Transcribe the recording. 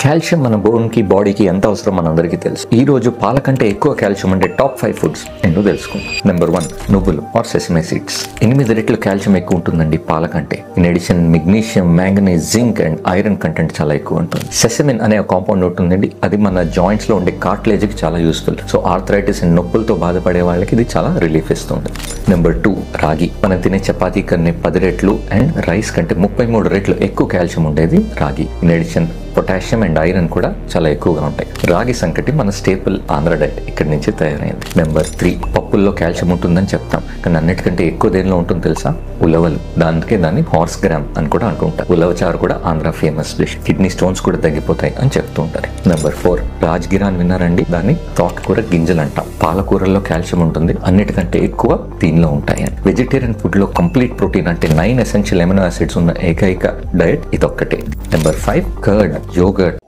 Calcium మన బోన్కి బాడీకి ఎంత అవసరం మనందరికీ తెలుసు. ఈ రోజు పాల కంటే ఎక్కువ కాల్షియం అంటే టాప్ 5 ఫుడ్స్ ఏంటో తెలుసుకుందాం. నెంబర్ 1 నువ్వులు ఆర్ సెసమే సీడ్స్. 8 రెట్లు కాల్షియం ఎక్కువ ఉంటుందండి పాల కంటే. In addition magnesium, manganese, zinc and iron content చాలా ఎక్కువ ఉంటుంది. సెసమిన్ అనే ఒక కాంపౌండ్ ఉంటుందండి, అది మన జాయింట్స్ లో ఉండే కార్టిలేజ్ కి చాలా యూస్ఫుల్. సో ఆర్థరైటిస్ అండ్ నొప్పులతో బాధపడే వాళ్ళకి ఇది చాలా రిలీఫ్ ఇస్తుంది. నెంబర్ 2 రాగి. మనం తినే చపాతీ కన్నా 10 రెట్లు అండ్ రైస్ కంటే 33 రెట్లు ఎక్కువ కాల్షియం ఉండేది రాగి. In addition potassium and iron కూడా చాలా ఎక్కువగా ఉంటాయి. రాగి సంకటి మన స్టేపుల్ ఆంధ్ర డైట్ ఇక్కడి నుంచి తయారైంది. నెంబర్ 3 పప్పుల్లో కాల్షియం ఉంటుందని చెప్తాం, కానీ అన్నిటికంటే ఎక్కువ దేనిలో ఉంటుంది తెలుసా? ఉలవలు. దాన్ని హార్స్ గ్రామ్ అని కూడా అంటుంటారు. ఉలవచారు కూడా Andhra famous dish. Kidney stones కూడా తగ్గిపోతాయి అని చెప్తూ ఉంటారు. నెంబర్ 4 రాజ్గిరా అని విన్నారండి? దాన్ని తోటకూర గింజలు అంటాం. పాలకూరల్లో కాల్షియం ఉంటుంది, అన్నిటికంటే ఎక్కువ దీనిలో ఉంటాయి. వెజిటేరియన్ ఫుడ్ లో కంప్లీట్ ప్రోటీన్ అంటే 9 ఎసెన్షియల్ ఎమినో యాసిడ్స్ ఉన్న ఏకైక డైట్ ఇదొక్కటే. Number 5 curd, yoghurt.